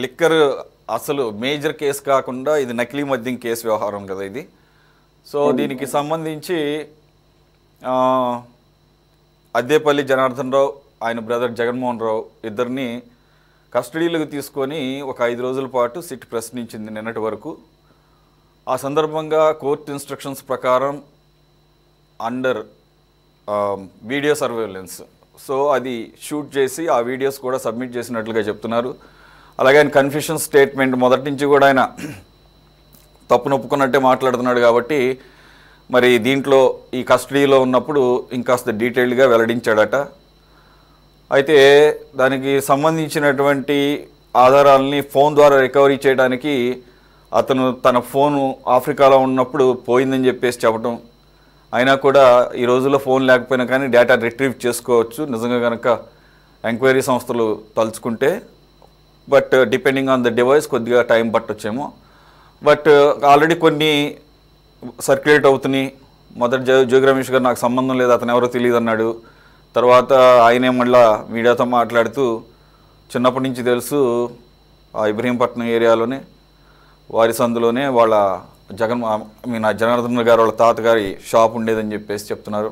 Liquor అసలు major case కాకుండా ఇది నకిలీ మద్యం కేసు వ్యవహారం కదా ఇది. సో దీనికి సంబంధించి అద్దేపల్లి జనార్దన్ రావు, ఆయన బ్రదర్ జగన్మోహన్ రావు ఇద్దరిని కస్టడీలోకి తీసుకొని ఒక 5 రోజుల పాటు సిట్ ప్రశ్నించింది నిన్నటి వరకు. ఆ సందర్భంగా కోర్టు ఇన్స్ట్రక్షన్స్ ప్రకారం అండర్ వీడియో సర్వేలెన్స్, సో అది షూట్ చేసి ఆ వీడియోస్ కూడా సబ్మిట్ చేసినట్లుగా చెప్తున్నారు. అలాగే ఆయన కన్ఫెషన్ స్టేట్మెంట్ మొదటి నుంచి కూడా ఆయన తప్పును ఒప్పుకున్నట్టే మాట్లాడుతున్నాడు కాబట్టి మరి దీంట్లో ఈ కస్టడీలో ఉన్నప్పుడు ఇంకాస్త డీటెయిల్డ్గా వెల్లడించాడట. అయితే దానికి సంబంధించినటువంటి ఆధారాలని ఫోన్ ద్వారా రికవరీ చేయడానికి అతను తన ఫోను ఆఫ్రికాలో ఉన్నప్పుడు పోయిందని చెప్పేసి చెప్పడం, అయినా కూడా ఈ రోజుల్లో ఫోన్ లేకపోయినా కానీ డేటా రిట్రీవ్ చేసుకోవచ్చు నిజంగా కనుక ఎంక్వైరీ సంస్థలు తలుచుకుంటే. But depending on the device కొద్దిగా టైం పట్టొచ్చేమో. బట్ ఆల్రెడీ కొన్ని సర్క్యులేట్ అవుతున్నాయి. మొదటి జోగి రమేష్ గారు నాకు సంబంధం లేదు, అతను ఎవరో తెలియదు అన్నాడు. తర్వాత ఆయనే మళ్ళా మీడియాతో మాట్లాడుతూ చిన్నప్పటి నుంచి తెలుసు, ఇబ్రహీంపట్నం ఏరియాలోనే వారి సందులోనే వాళ్ళ జనార్దన్ గారు వాళ్ళ తాతగారి షాప్ ఉండేదని చెప్పేసి చెప్తున్నారు.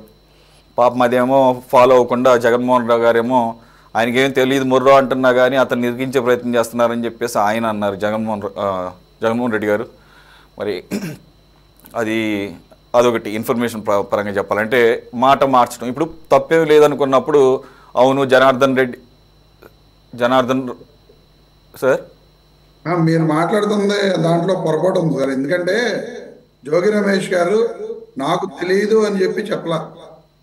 పాపం అదేమో ఫాలో అవ్వకుండా జగన్మోహన్ రావు గారేమో ఆయనకేం తెలియదు ముర్రో అంటున్నా కానీ అతను నిరికించే ప్రయత్నం చేస్తున్నారని చెప్పేసి ఆయన అన్నారు జగన్మోహన్ రెడ్డి గారు. మరి అదొకటి ఇన్ఫర్మేషన్ పరంగా చెప్పాలంటే మాట మార్చడం. ఇప్పుడు తప్పేం లేదనుకున్నప్పుడు అవును జనార్దన్ సార్ మీరు మాట్లాడుతుంది దాంట్లో పొరపాటు ఉంది సార్. ఎందుకంటే జోగి రమేష్ గారు నాకు తెలియదు అని చెప్పి చెప్పలా,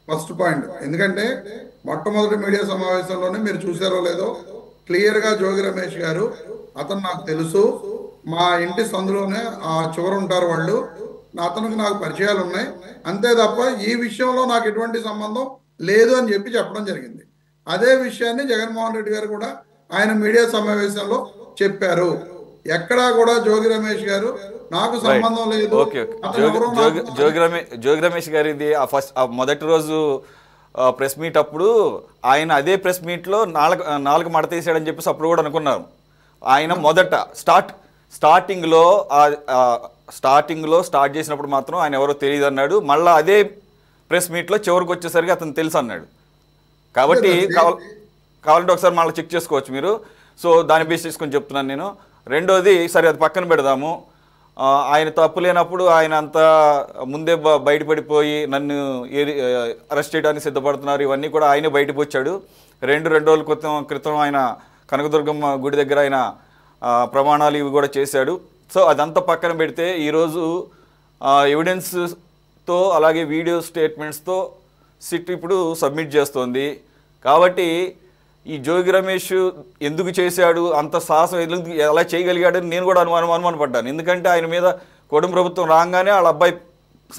ఫస్ట్ పాయింట్. ఎందుకంటే మొట్టమొదటి మీడియా సమావేశంలోనే మీరు చూసారో లేదో క్లియర్గా జోగి రమేష్ గారు అతను నాకు తెలుసు, మా ఇంటి సందులోనే ఆ చివరు ఉంటారు వాళ్ళు, అతనికి నాకు పరిచయాలు ఉన్నాయి, అంతే తప్ప ఈ విషయంలో నాకు ఎటువంటి సంబంధం లేదు అని చెప్పి చెప్పడం జరిగింది. అదే విషయాన్ని జగన్మోహన్ రెడ్డి గారు కూడా ఆయన మీడియా సమావేశంలో చెప్పారు. ఎక్కడా కూడా జోగి రమేష్ గారు నాకు సంబంధం లేదు. జోగి రమేష్ గారిది మొదటి రోజు ప్రెస్ మీట్ అప్పుడు ఆయన అదే ప్రెస్ మీట్లో నాలుగు మడత తీసాడని చెప్పేసి అప్పుడు కూడా అనుకున్నారు. ఆయన మొదట స్టార్టింగ్లో స్టార్ట్ చేసినప్పుడు మాత్రం ఆయన ఎవరో తెలియదు అన్నాడు. మళ్ళీ అదే ప్రెస్ మీట్లో చివరికి వచ్చేసరికి అతను తెలుసు అన్నాడు. కాబట్టి కావాలంటే ఒకసారి మళ్ళీ చెక్ చేసుకోవచ్చు మీరు. సో దాన్ని బేస్ చేసుకొని చెప్తున్నాను నేను. రెండోది సరే అది పక్కన పెడదాము. ఆయన తప్పు లేనప్పుడు ఆయన అంతా ముందే బయటపడిపోయి నన్ను అరెస్ట్ చేయడానికి సిద్ధపడుతున్నారు, ఇవన్నీ కూడా ఆయనే బయటకు వచ్చాడు. రెండు రోజుల క్రితం ఆయన కనకదుర్గమ్మ గుడి దగ్గర ఆయన ప్రమాణాలు ఇవి కూడా చేశాడు. సో అదంతా పక్కన పెడితే ఈరోజు ఎవిడెన్స్తో అలాగే వీడియో స్టేట్మెంట్స్తో సిట్ ఇప్పుడు సబ్మిట్ చేస్తోంది. కాబట్టి ఈ జోగి రమేష్ ఎందుకు చేశాడు, అంత సాహసం ఎలా చేయగలిగాడని నేను కూడా అనుమానపడ్డాను. ఎందుకంటే ఆయన మీద కూటమి ప్రభుత్వం రాగానే వాళ్ళ అబ్బాయికి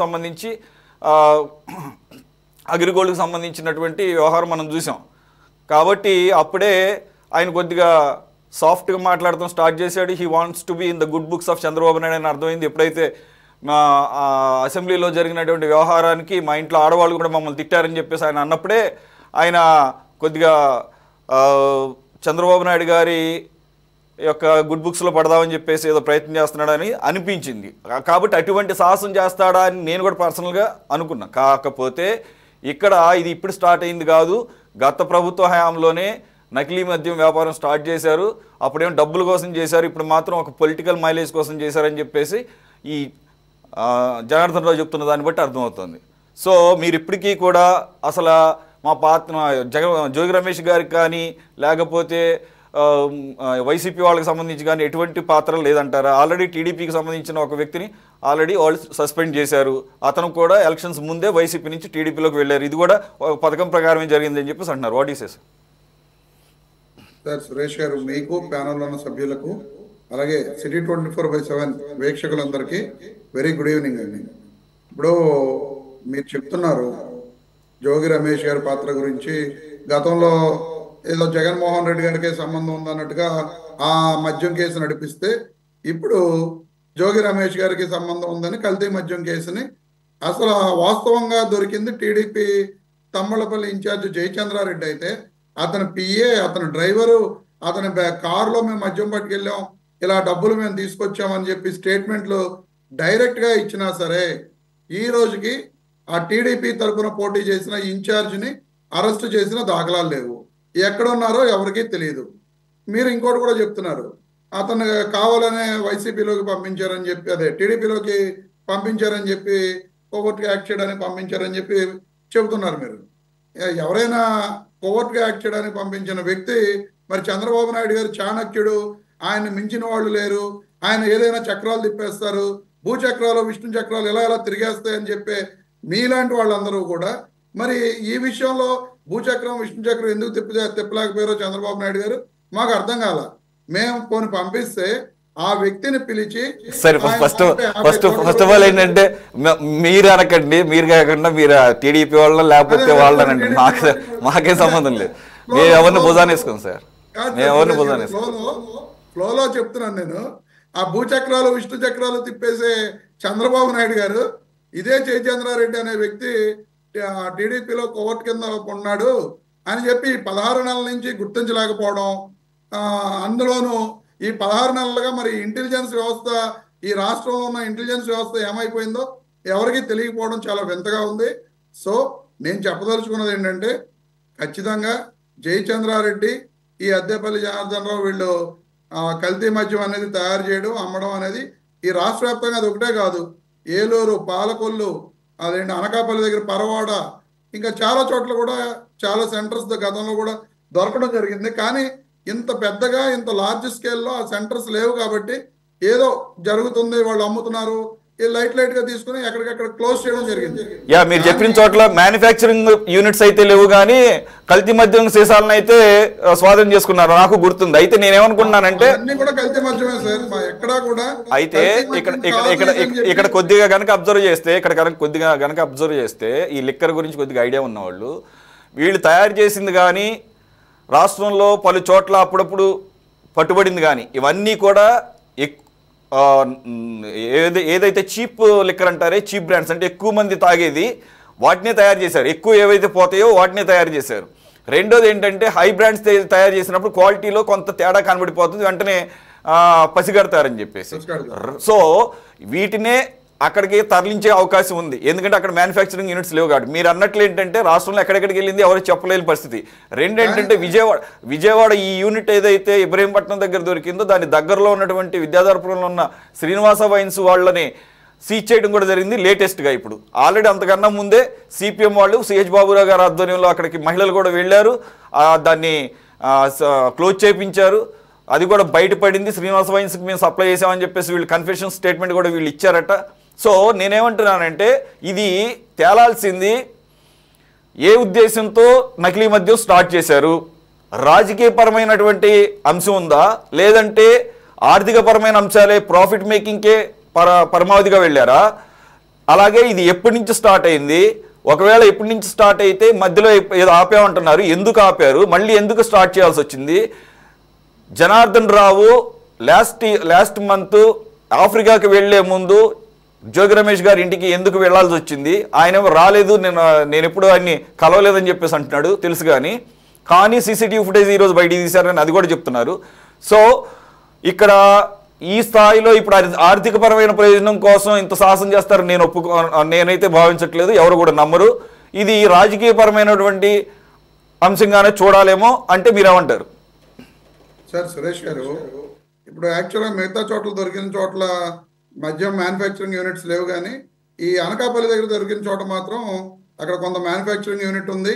సంబంధించి అగ్రిగోల్డ్కి సంబంధించినటువంటి వ్యవహారం మనం చూసాం. కాబట్టి అప్పుడే ఆయన కొద్దిగా సాఫ్ట్గా మాట్లాడటం స్టార్ట్ చేశాడు. He wants to be in the good books of Chandrababu Naidu అని అర్థమైంది. ఎప్పుడైతే మా అసెంబ్లీలో జరిగినటువంటి వ్యవహారానికి మా ఇంట్లో ఆడవాళ్ళు కూడా మమ్మల్ని తిట్టారని చెప్పేసి ఆయన అన్నప్పుడే ఆయన కొద్దిగా చంద్రబాబు నాయుడు గారి యొక్క గుడ్ బుక్స్లో పడదామని చెప్పేసి ఏదో ప్రయత్నం చేస్తున్నాడని అనిపించింది. కాబట్టి అటువంటి సాహసం చేస్తాడా అని నేను కూడా పర్సనల్గా అనుకున్నా. కాకపోతే ఇక్కడ ఇది ఇప్పుడు స్టార్ట్ అయింది కాదు, గత ప్రభుత్వ హయాంలోనే నకిలీ మద్యం వ్యాపారం స్టార్ట్ చేశారు. అప్పుడేమో డబ్బుల కోసం చేశారు, ఇప్పుడు మాత్రం ఒక పొలిటికల్ మైలేజ్ కోసం చేశారని చెప్పేసి ఈ జనార్దన్ రావు చెప్తున్న దాన్ని బట్టి అర్థమవుతుంది. సో మీరు ఇప్పటికీ కూడా అసలు మా జోగి రమేష్ గారికి కానీ లేకపోతే వైసీపీ వాళ్ళకి సంబంధించి కానీ ఎటువంటి పాత్ర లేదంటారా? ఆల్రెడీ టీడీపీకి సంబంధించిన ఒక వ్యక్తిని ఆల్రెడీ వాళ్ళు సస్పెండ్ చేశారు. అతను కూడా ఎలక్షన్స్ ముందే వైసీపీ నుంచి టీడీపీలోకి వెళ్ళారు. ఇది కూడా ఒక పథకం ప్రకారమే జరిగిందని చెప్పేసి అంటున్నారు. What is sir? సురేష్ గారు, మీకు ప్యానల్లో ఉన్న సభ్యులకు అలాగే సిటీ 24/7 వీక్షకులందరికీ వెరీ గుడ్ ఈవినింగ్ అండి. ఇప్పుడు మీరు చెప్తున్నారు జోగి రమేష్ గారి పాత్ర గురించి, గతంలో ఏదో జగన్మోహన్ రెడ్డి గారికే సంబంధం ఉందన్నట్టుగా ఆ మద్యం కేసు నడిపిస్తే ఇప్పుడు జోగి రమేష్ గారికి సంబంధం ఉందని కల్తీ మద్యం కేసుని అసలు వాస్తవంగా దొరికింది టీడీపీ తమ్మలపల్లి ఇన్ఛార్జ్ జయచంద్రారెడ్డి అయితే అతని పిఏ, అతని డ్రైవరు అతని కారులో మేము మద్యం పట్టుకెళ్ళాం, ఇలా డబ్బులు మేము తీసుకొచ్చామని చెప్పి స్టేట్మెంట్లు డైరెక్ట్గా ఇచ్చినా సరే ఈ రోజుకి ఆ టీడీపీ తరఫున పోటీ చేసిన ఇన్ఛార్జిని అరెస్ట్ చేసిన దాఖలాలు లేవు. ఎక్కడున్నారో ఎవరికీ తెలియదు. మీరు ఇంకోటి కూడా చెప్తున్నారు, అతను కావాలనే వైసీపీలోకి పంపించారని చెప్పి, అదే టీడీపీలోకి పంపించారని చెప్పి, కోవర్ట్గా యాక్ట్ చేయడానికి పంపించారని చెప్పి చెబుతున్నారు మీరు. ఎవరైనా కోవర్ట్గా యాక్ట్ చేయడానికి పంపించిన వ్యక్తి మరి చంద్రబాబు నాయుడు గారు చాణక్యుడు, ఆయన మించిన వాళ్ళు లేరు, ఆయన ఏదైనా చక్రాలు తిప్పేస్తారు, భూచక్రాలు విష్ణు చక్రాలు ఎలా ఎలా తిరిగేస్తాయని చెప్పే మీలాంటి వాళ్ళందరూ కూడా మరి ఈ విషయంలో భూచక్రం విష్ణు చక్రం ఎందుకు తిప్పలేకపోయారో చంద్రబాబు నాయుడు గారు మాకు అర్థం కాల. మేము కొన్ని పంపిస్తే ఆ వ్యక్తిని పిలిచి సరే, ఫస్ట్ ఆఫ్ ఆల్ ఏంటంటే మీరు అనకండి, మీరు కాకుండా మీరు టీడీపీ వాళ్ళ లేకపోతే వాళ్ళనండి, మాకేం సంబంధం లేదు. మేము ఎవరిని భుజాన్ని వేసుకోం సార్, మేము ఎవరిని భుజాన్ని వేసుకోం. ఫ్లోలో చెప్తున్నాను నేను. ఆ భూచక్రాలు విష్ణు చక్రాలు తిప్పేసే చంద్రబాబు నాయుడు గారు ఇదే జయచంద్రారెడ్డి అనే వ్యక్తి టీడీపీలో కోవర్ట్ కింద ఉన్నాడు అని చెప్పి 16 నెలల నుంచి గుర్తించలేకపోవడం, అందులోనూ ఈ 16 నెలలుగా మరి ఇంటెలిజెన్స్ వ్యవస్థ, ఈ రాష్ట్రంలో ఉన్న ఇంటెలిజెన్స్ వ్యవస్థ ఏమైపోయిందో ఎవరికి తెలియకపోవడం చాలా వింతగా ఉంది. సో నేను చెప్పదలుచుకున్నది ఏంటంటే ఖచ్చితంగా జయచంద్రారెడ్డి, ఈ అద్దెపల్లి జనార్దన్ రావు వీళ్ళు కల్తీ మద్యం అనేది తయారు చేయడం, అమ్మడం అనేది ఈ రాష్ట్ర వ్యాప్తంగా అది ఒకటే కాదు, ఏలూరు, పాలకొల్లు, అదేంటి అనకాపల్లి దగ్గర పరవాడ, ఇంకా చాలా చోట్ల కూడా చాలా సెంటర్స్ గతంలో కూడా దొరకడం జరిగింది. కానీ ఇంత పెద్దగా ఇంత లార్జ్ స్కేల్లో ఆ సెంటర్స్ లేవు కాబట్టి ఏదో జరుగుతుంది, వాళ్ళు అమ్ముతున్నారు, లైట్ గా తీసుకుని ఎక్కడికక్కడ క్లోజ్ చేయడం జరిగింది. మీరు చెప్పిన చోట్ల మ్యానుఫ్యాక్చరింగ్ యూనిట్స్ అయితే లేవు, కానీ కల్తీ మద్యం సీసాలను అయితే స్వాధీనం చేసుకున్నారు, నాకు గుర్తుంది. అయితే నేనేమనుకున్నానంటే అన్ని కూడా కల్తీ మద్యమే సార్, ఎక్కడా కూడా. అయితే ఇక్కడ కొద్దిగా కనుక అబ్జర్వ్ చేస్తే ఈ లిక్కర్ గురించి కొద్దిగా ఐడియా ఉన్నవాళ్ళు, వీళ్ళు తయారు చేసింది కానీ రాష్ట్రంలో పలు చోట్ల అప్పుడప్పుడు పట్టుబడింది కానీ ఇవన్నీ కూడా ఏదైతే చీప్ లిక్కర్ అంటారే, చీప్ బ్రాండ్స్ అంటే ఎక్కువ మంది తాగేది, వాటినే తయారు చేశారు. ఎక్కువ ఏవైతే పోతాయో వాటినే తయారు చేశారు. రెండోది ఏంటంటే హై బ్రాండ్స్ తయారు చేసినప్పుడు క్వాలిటీలో కొంత తేడా కనబడిపోతుంది, వెంటనే పసిగడతారని చెప్పేసి. సో వీటినే అక్కడికి తరలించే అవకాశం ఉంది, ఎందుకంటే అక్కడ మ్యానుఫ్యాక్చరింగ్ యూనిట్స్ లేవు కాబట్టి. మీరు అన్నట్లు ఏంటంటే రాష్ట్రంలో ఎక్కడెక్కడికి వెళ్ళింది ఎవరు చెప్పలేని పరిస్థితి. రెండు ఏంటంటే విజయవాడ ఈ యూనిట్ ఏదైతే ఇబ్రహీంపట్నం దగ్గర దొరికిందో దాని దగ్గరలో ఉన్నటువంటి విద్యాధరపురంలో ఉన్న శ్రీనివాస వైన్స్ వాళ్ళని సీజ్ చేయడం కూడా జరిగింది లేటెస్ట్గా. ఇప్పుడు ఆల్రెడీ అంతకన్నా ముందే సిపిఎం వాళ్ళు సిహెచ్ బాబురావు గారి ఆధ్వర్యంలో అక్కడికి మహిళలు కూడా వెళ్ళారు, దాన్ని క్లోజ్ చేయించారు. అది కూడా బయటపడింది, శ్రీనివాస వైన్స్కి మేము సప్లై చేసామని చెప్పేసి వీళ్ళు కన్ఫెషన్ స్టేట్మెంట్ కూడా వీళ్ళు ఇచ్చారట. సో నేనేమంటున్నానంటే ఇది తేలాల్సింది ఏ ఉద్దేశంతో నకిలీ మద్యం స్టార్ట్ చేశారు, రాజకీయపరమైనటువంటి అంశం ఉందా, లేదంటే ఆర్థికపరమైన అంశాలే ప్రాఫిట్ మేకింగ్కే పరమావధిగా వెళ్ళారా, అలాగే ఇది ఎప్పటి నుంచి స్టార్ట్ అయింది, ఒకవేళ ఎప్పటి నుంచి స్టార్ట్ అయితే మధ్యలో ఏదో ఆపామంటున్నారు, ఎందుకు ఆపారు, మళ్ళీ ఎందుకు స్టార్ట్ చేయాల్సి వచ్చింది. జనార్దన్ రావు లాస్ట్ మంత్ ఆఫ్రికాకి వెళ్లే ముందు జోగి రమేష్ గారి ఇంటికి ఎందుకు వెళ్లాల్సి వచ్చింది, ఆయన రాలేదు, నేను ఎప్పుడు ఆయన్ని కలవలేదని చెప్పేసి అంటున్నాడు తెలుసు, కానీ సీసీటీవీ ఫుటేజ్ ఈరోజు బయటికి తీశారని అది కూడా చెప్తున్నారు. సో ఇక్కడ ఈ స్థాయిలో ఇప్పుడు ఆర్థికపరమైన ప్రయోజనం కోసం ఇంత సాహసం చేస్తారు నేనైతే భావించట్లేదు, ఎవరు కూడా నమ్మరు. ఇది రాజకీయపరమైనటువంటి అంశంగానే చూడాలేమో, అంటే మీరేమంటారు సార్? సురేష్ గారు, ఇప్పుడు యాక్చువల్గా మిగతా చోట్ల దొరికిన చోట్ల మద్యం మ్యానుఫ్యాక్చరింగ్ యూనిట్స్ లేవు, కానీ ఈ అనకాపల్లి దగ్గర దొరికిన చోట మాత్రం అక్కడ కొంత మ్యానుఫ్యాక్చరింగ్ యూనిట్ ఉంది.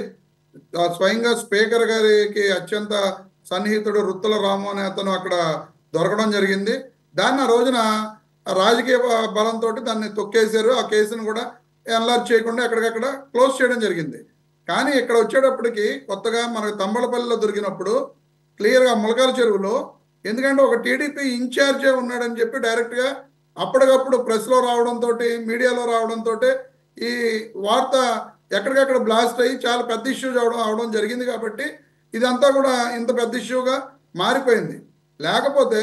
స్వయంగా స్పీకర్ గారికి అత్యంత సన్నిహితుడు రుత్తుల రాము అనే అతను అక్కడ దొరకడం జరిగింది. దాన్ని ఆ రోజున రాజకీయ బలంతో దాన్ని తొక్కేశారు, ఆ కేసును కూడా ఎన్లార్జ్ చేయకుండా ఎక్కడికక్కడ క్లోజ్ చేయడం జరిగింది. కానీ ఇక్కడ వచ్చేటప్పటికి కొత్తగా మనకు తంబళపల్లిలో దొరికినప్పుడు క్లియర్గా ములకాల చెరువులో, ఎందుకంటే ఒక టీడీపీ ఇన్ఛార్జే ఉన్నాడని చెప్పి డైరెక్ట్గా అప్పటికప్పుడు ప్రెస్లో రావడంతో, మీడియాలో రావడంతో ఈ వార్త ఎక్కడికక్కడ బ్లాస్ట్ అయ్యి చాలా పెద్ద ఇష్యూ అవడం జరిగింది. కాబట్టి ఇదంతా కూడా ఇంత పెద్ద ఇష్యూగా మారిపోయింది. లేకపోతే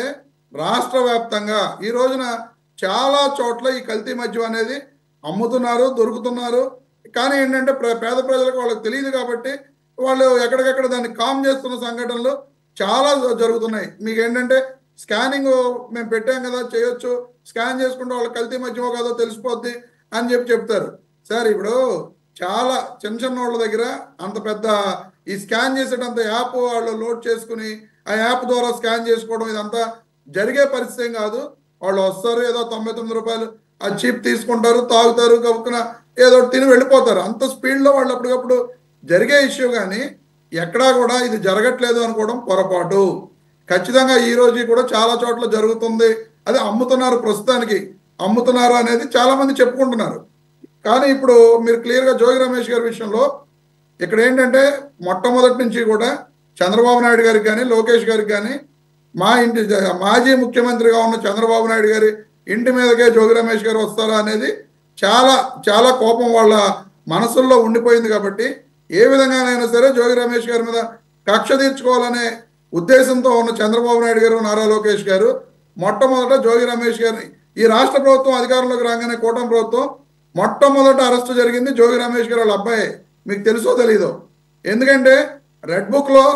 రాష్ట్ర వ్యాప్తంగా ఈ రోజున చాలా చోట్ల ఈ కల్తీ మద్యం అనేది అమ్ముతున్నారు, దొరుకుతున్నారు. కానీ ఏంటంటే పేద ప్రజలకు వాళ్ళకి తెలియదు కాబట్టి వాళ్ళు ఎక్కడికక్కడ దాన్ని కామ్ చేస్తున్న సంఘటనలు చాలా జరుగుతున్నాయి. మీకు ఏంటంటే స్కానింగ్ మేము పెట్టాం కదా, చేయొచ్చు, స్కాన్ చేసుకుంటే వాళ్ళ కల్తీ మధ్యమో కాదో తెలిసిపోద్ది అని చెప్తారు. సార్ ఇప్పుడు చాలా చిన్న వాళ్ళ దగ్గర అంత పెద్ద ఈ స్కాన్ చేసేటంత యాప్ వాళ్ళు లోడ్ చేసుకుని ఆ యాప్ ద్వారా స్కాన్ చేసుకోవడం ఇదంతా జరిగే పరిస్థితి ఏం కాదు. వాళ్ళు వస్తారు, ఏదో 99 రూపాయలు ఆ చీప్ తీసుకుంటారు, తాగుతారు, కప్పుకున ఏదో తిని వెళ్ళిపోతారు. అంత స్పీడ్లో వాళ్ళు అప్పటికప్పుడు జరిగే ఇష్యూ. కానీ ఎక్కడా కూడా ఇది జరగట్లేదు అనుకోవడం పొరపాటు. ఖచ్చితంగా ఈ రోజు కూడా చాలా చోట్ల జరుగుతుంది. అదే అమ్ముతున్నారు, ప్రస్తుతానికి అమ్ముతున్నారు అనేది చాలా మంది చెప్పుకుంటున్నారు. కానీ ఇప్పుడు మీరు క్లియర్గా జోగి రమేష్ గారి విషయంలో ఇక్కడ ఏంటంటే మొట్టమొదటి నుంచి కూడా చంద్రబాబు నాయుడు గారికి కానీ లోకేష్ గారికి కానీ మాజీ ముఖ్యమంత్రిగా ఉన్న చంద్రబాబు నాయుడు గారి ఇంటి మీదకే జోగి రమేష్ గారు వస్తారా అనేది చాలా చాలా కోపం వాళ్ళ మనసుల్లో ఉండిపోయింది. కాబట్టి ఏ విధంగానైనా సరే జోగి రమేష్ గారి మీద కక్ష తీర్చుకోవాలనే ఉద్దేశంతో ఉన్న చంద్రబాబు నాయుడు గారు, నారా లోకేష్ గారు మొట్టమొదట జోగి రమేష్ గారిని ఈ రాష్ట్ర ప్రభుత్వం అధికారంలోకి రాగానే కూటమి ప్రభుత్వం మొట్టమొదట అరెస్టు జరిగింది జోగి రమేష్ గారు వాళ్ళ అబ్బాయి. మీకు తెలుసో తెలీదో? ఎందుకంటే రెడ్ బుక్లో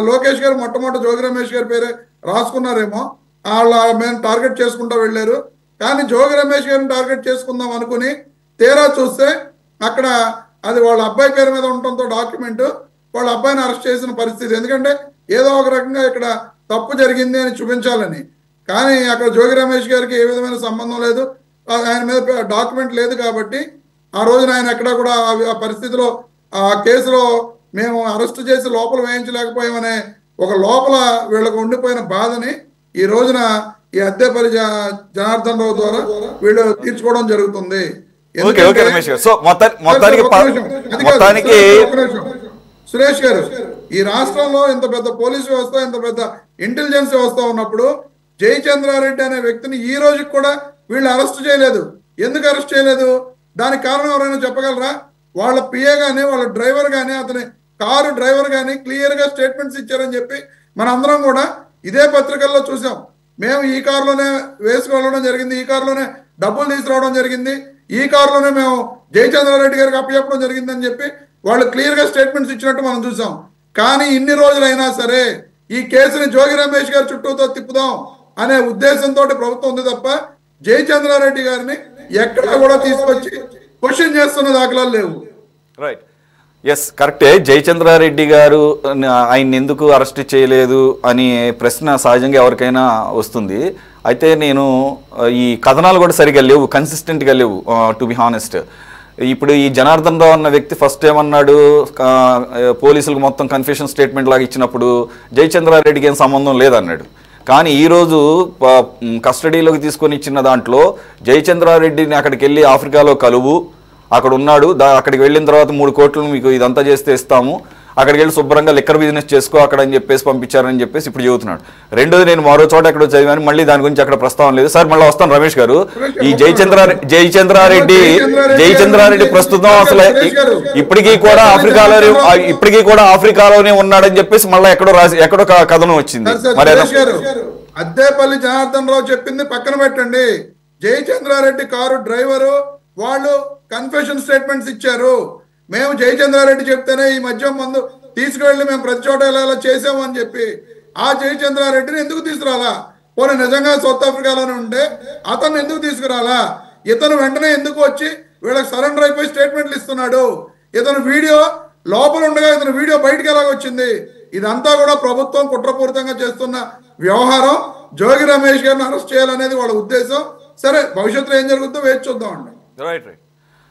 లోకేష్ గారు మొట్టమొదటి జోగి రమేష్ గారి పేరే రాసుకున్నారేమో, వాళ్ళ మేము టార్గెట్ చేసుకుంటూ వెళ్ళారు. కానీ జోగి రమేష్ గారిని టార్గెట్ చేసుకుందాం అనుకుని తీరా చూస్తే అక్కడ అది వాళ్ళ అబ్బాయి పేరు మీద ఉండటంతో డాక్యుమెంట్ వాళ్ళ అబ్బాయిని అరెస్ట్ చేసిన పరిస్థితి. ఎందుకంటే ఏదో ఒక రకంగా ఇక్కడ తప్పు జరిగింది అని చూపించాలని. కానీ అక్కడ జోగి రమేష్ గారికి ఏ విధమైన సంబంధం లేదు, ఆయన మీద డాక్యుమెంట్ లేదు. కాబట్టి ఆ రోజున ఆయన ఎక్కడ కూడా ఆ పరిస్థితిలో ఆ కేసులో మేము అరెస్ట్ చేసి లోపల వేయించలేకపోయామనే ఒక లోపల వీళ్ళకు ఉండిపోయిన బాధని ఈ రోజున ఈ అద్దెపల్లి జనార్దన్ రావు ద్వారా వీళ్ళు తీర్చుకోవడం జరుగుతుంది. సురేష్ గారు, ఈ రాష్ట్రంలో ఇంత పెద్ద పోలీసు వ్యవస్థ, ఇంత పెద్ద ఇంటెలిజెన్స్ వ్యవస్థ ఉన్నప్పుడు జయచంద్రారెడ్డి అనే వ్యక్తిని ఈ రోజుకి కూడా వీళ్ళు అరెస్ట్ చేయలేదు. ఎందుకు అరెస్ట్ చేయలేదు? దానికి కారణం ఎవరైనా చెప్పగలరా? వాళ్ళ పిఏ కానీ వాళ్ళ డ్రైవర్ కానీ అతని కారు డ్రైవర్ కానీ క్లియర్గా స్టేట్మెంట్స్ ఇచ్చారని చెప్పి మన అందరం కూడా ఇదే పత్రికల్లో చూసాం. మేము ఈ కారులోనే వేసుకెళ్ళడం జరిగింది, ఈ కారులోనే డబ్బులు తీసుకురావడం జరిగింది, ఈ కారులోనే మేము జయచంద్రారెడ్డి గారికి అప్పచెప్పడం జరిగిందని చెప్పి వాళ్ళు క్లియర్గా స్టేట్మెంట్స్ ఇచ్చినట్టు మనం చూసాం. కానీ ఇన్ని రోజులైనా సరే ఈ కేసుని జోగి రమేష్ గారి చుట్టూతో తిప్పుదాం అనే ఉద్దేశంతో ప్రభుత్వం ఉంది తప్ప జయచంద్రారెడ్డి గారిని ఎక్కడా కూడా తీసుకొచ్చి క్వశ్చన్ చేస్తున్న దాఖలాలు లేవు. రైట్, ఎస్, కరెక్టే. జయచంద్రారెడ్డి గారు ఆయన ఎందుకు అరెస్ట్ చేయలేదు అని ప్రశ్న సహజంగా ఎవరికైనా వస్తుంది. అయితే నేను ఈ కథనాలు కూడా సరిగా లేవు, కన్సిస్టెంట్గా లేవు టు బి హానెస్ట్. ఇప్పుడు ఈ జనార్దన్ రావు అన్న వ్యక్తి ఫస్ట్ ఏమన్నాడు, పోలీసులకు మొత్తం కన్ఫెషన్ స్టేట్మెంట్ లాగా ఇచ్చినప్పుడు జయచంద్రారెడ్డికి ఏం సంబంధం లేదన్నాడు. కానీ ఈరోజు కస్టడీలోకి తీసుకొని ఇచ్చిన దాంట్లో జయచంద్రారెడ్డిని అక్కడికి వెళ్ళి ఆఫ్రికాలో కలువు, అక్కడ ఉన్నాడు, అక్కడికి వెళ్ళిన తర్వాత 3 కోట్లు మీకు ఇదంతా చేస్తే ఇస్తాము, అక్కడికి వెళ్ళి శుభ్రంగా లిక్కర్ బిజినెస్ చేసుకో అక్కడ అని చెప్పేసి పంపించారని చెప్పేసి ఇప్పుడు చెబుతున్నాడు. రెండోది, నేను మరో చోట ఎక్కడో చదివాను, మళ్ళీ దాని గురించి అక్కడ ప్రస్తావన లేదు. సార్ మళ్ళీ వస్తాను రమేష్ గారు. ఈ జయచంద్రారెడ్డి ప్రస్తుతం అసలు ఇప్పటికీ కూడా ఆఫ్రికాలోనే ఉన్నాడని చెప్పేసి మళ్ళీ ఎక్కడో కథనం వచ్చింది. మరి అద్దేపల్లి జనార్దన్ రావు చెప్పింది పక్కన పెట్టండి. జయచంద్రారెడ్డి కారు డ్రైవరు వాళ్ళు కన్ఫెషన్ స్టేట్మెంట్స్ ఇచ్చారు. మేము జయచంద్రారెడ్డి చెప్తేనే ఈ మద్యం మందు తీసుకువెళ్ళి మేము ప్రతి చోట ఇలా చేసాము అని చెప్పి ఆ జయచంద్రారెడ్డిని ఎందుకు తీసుకురాలా? పోనీ నిజంగా సౌత్ ఆఫ్రికాలోనే ఉంటే అతను ఎందుకు తీసుకురాలా? ఇతను వెంటనే ఎందుకు వచ్చి వీళ్ళకి సరెండర్ అయిపోయి స్టేట్మెంట్లు ఇస్తున్నాడు? ఇతను వీడియో లోపల ఉండగా ఇతను వీడియో బయటకు ఎలాగొచ్చింది? ఇదంతా కూడా ప్రభుత్వం కుట్రపూరితంగా చేస్తున్న వ్యవహారం. జోగి రమేష్ గారిని అరెస్ట్ చేయాలనేది వాళ్ళ ఉద్దేశం. సరే, భవిష్యత్తులో ఏం జరుగుతుందో వేచి చూద్దామండి. రైట్.